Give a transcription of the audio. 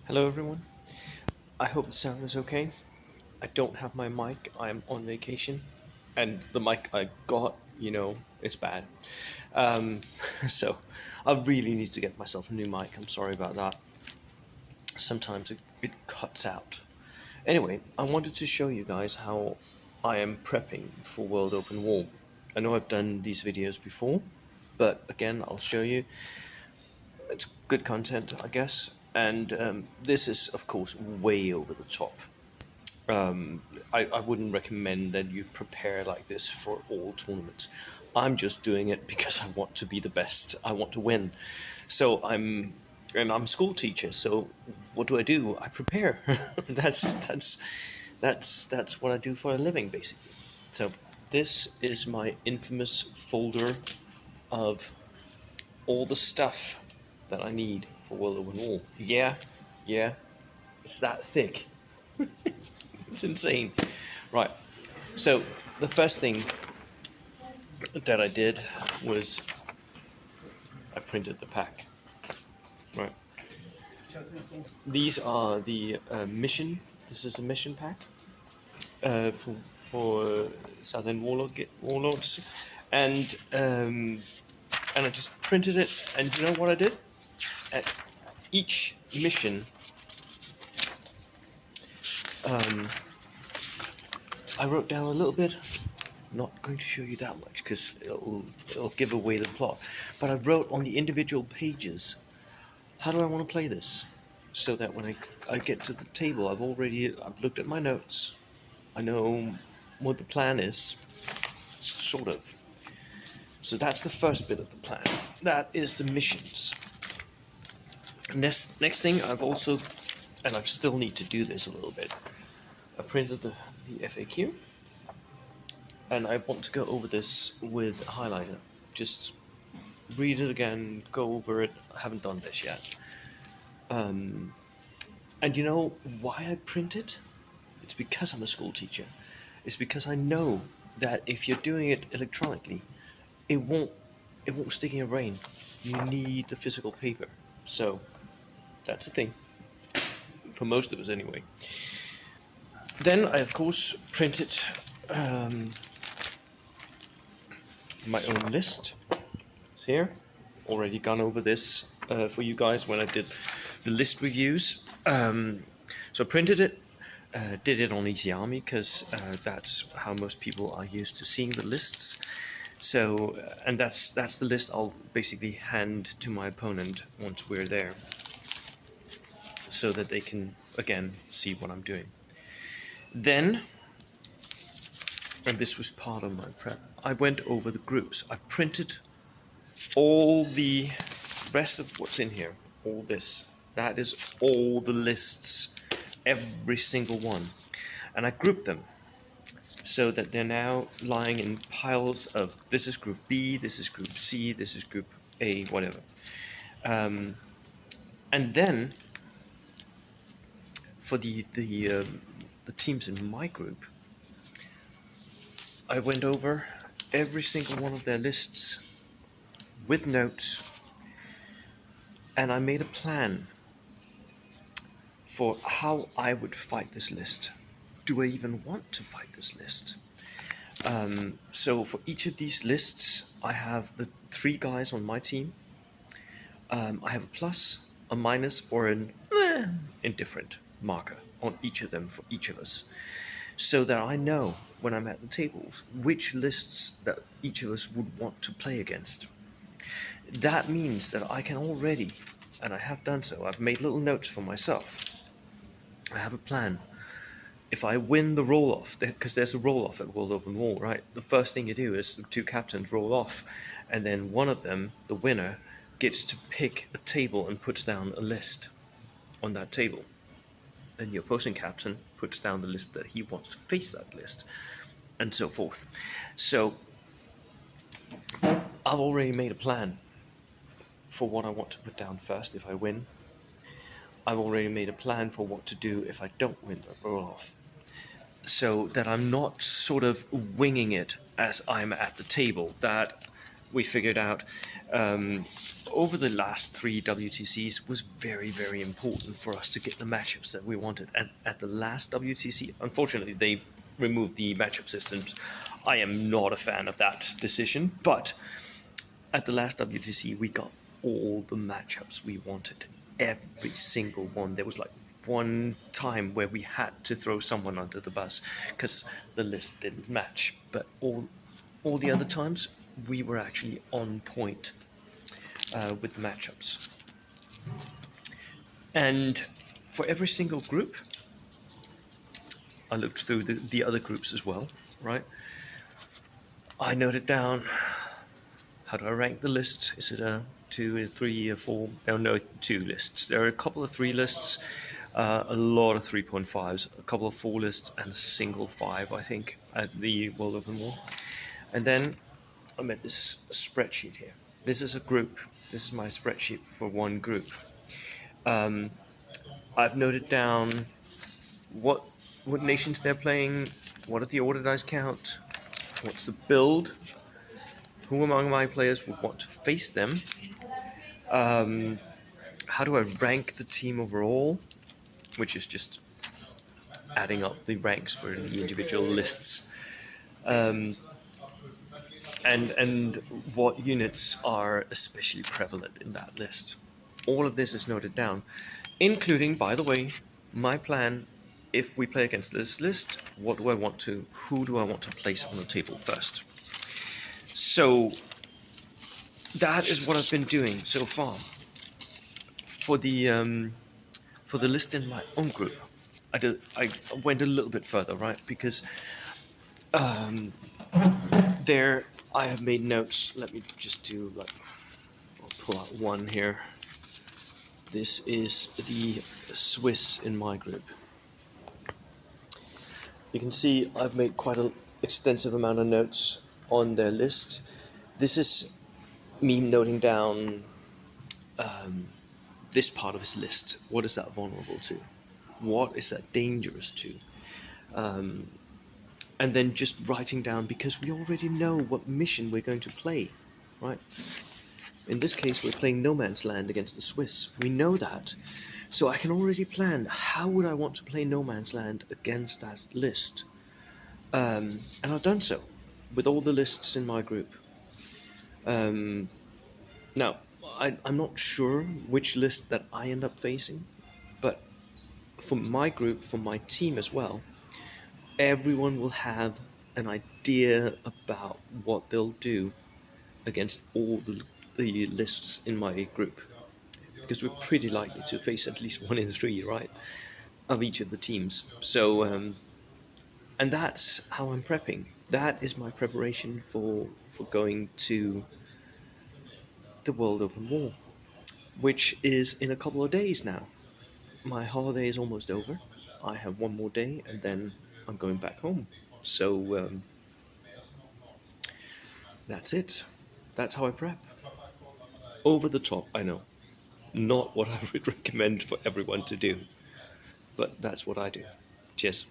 Hello everyone. I hope the sound is okay. I don't have my mic. I'm on vacation, and the mic I got, it's bad. Um, so I really need to get myself a new mic. I'm sorry about that. Sometimes it cuts out. Anyway, I wanted to show you guys how I am prepping for World Open War. I know I've done these videos before, but again, I'll show you. It's good content, I guess. And this is, of course, way over the top. I wouldn't recommend that you prepare like this for all tournaments. I'm just doing it because I want to be the best. I want to win. So I'm a school teacher. So what do? I prepare. That's what I do for a living, basically. So this is my infamous folder of all the stuff that I need for World of War. Yeah, it's that thick. It's insane. Right. So the first thing that I did was I printed the pack. Right. These are the mission. This is a mission pack for Southern Warlords, and I just printed it. And you know what I did? At each mission, I wrote down a little bit. Not going to show you that much because it'll give away the plot. But I wrote on the individual pages, how do I want to play this? So that when I get to the table, I've looked at my notes. I know what the plan is, sort of. So that's the first bit of the plan. That is the missions. Next thing, I've also, and I still need to do this a little bit, I printed the FAQ. And I want to go over this with a highlighter. Just read it again, go over it. I haven't done this yet. And you know why I print it? It's because I'm a school teacher. It's because I know that if you're doing it electronically, it won't stick in your brain. You need the physical paper. So that's the thing. For most of us anyway. Then I of course printed my own list. It's here. Already gone over this for you guys when I did the list reviews. So I printed it, did it on Easy Army because that's how most people are used to seeing the lists. So and that's the list I'll basically hand to my opponent once we're there, so that they can again see what I'm doing. Then, and this was part of my prep, I went over the groups. I printed all the rest of what's in here, all this. That is all the lists, every single one. And I grouped them so that they're now lying in piles of, this is group B, this is group C, this is group A, whatever. And then for the teams in my group, I went over every single one of their lists with notes, and I made a plan for how I would fight this list. Do I even want to fight this list? So for each of these lists, I have the 3 guys on my team. I have a plus, a minus, or an indifferent marker on each of them for each of us, so that I know when I'm at the tables which lists that each of us would want to play against. That means that I can already, and I have done so, I've made little notes for myself. I have a plan. If I win the roll-off, because there's a roll-off at World Open War, right? The first thing you do is the 2 captains roll off, and then one of them, the winner, gets to pick a table and puts down a list on that table. Then the opposing captain puts down the list that he wants to face that list, and so forth. So I've already made a plan for what I want to put down first if I win. I've already made a plan for what to do if I don't win the roll-off, so that I'm not sort of winging it as I'm at the table, that we figured out over the last 3 WTCs was very, very important for us to get the matchups that we wanted. And at the last WTC, unfortunately, they removed the matchup systems. I am not a fan of that decision, but at the last WTC, we got all the matchups we wanted. Every single one. There was like one time where we had to throw someone under the bus because the list didn't match. But all the other times, we were actually on point with the matchups. And for every single group, I looked through the other groups as well, right? I noted down, how do I rank the list? Is it a 2, a 3, a 4? No, 2 lists. There are a couple of 3 lists, a lot of 3.5s, a couple of 4 lists, and a single 5, I think, at the World Open War. And then I made this spreadsheet here. This is a group. This is my spreadsheet for one group. I've noted down what nations they're playing, what are the order dice count, what's the build, who among my players would want to face them, how do I rank the team overall, which is just adding up the ranks for the individual lists, and what units are especially prevalent in that list. All of this is noted down, including, by the way, my plan. If we play against this list, who do I want to place on the table first? So that is what I've been doing so far. For the list in my own group, I went a little bit further, right? Because there I have made notes. Let me just do I'll pull out one here. This is the Swiss in my group. You can see I've made quite an extensive amount of notes on their list. This is me noting down this part of his list. What is that vulnerable to? What is that dangerous to? And then just writing down, because we already know what mission we're going to play, right? In this case, we're playing No Man's Land against the Swiss. We know that. So I can already plan, how would I want to play No Man's Land against that list? And I've done so with all the lists in my group. Now, I'm not sure which list that I end up facing, but for my group, for my team as well, everyone will have an idea about what they'll do against all the lists in my group. Because we're pretty likely to face at least 1 in 3, right, of each of the teams. So, and that's how I'm prepping. That is my preparation for going to the World Open War, which is in a couple of days now. My holiday is almost over. I have 1 more day, and then I'm going back home. So, that's it. That's how I prep. Over the top, I know. Not what I would recommend for everyone to do, but that's what I do. Cheers.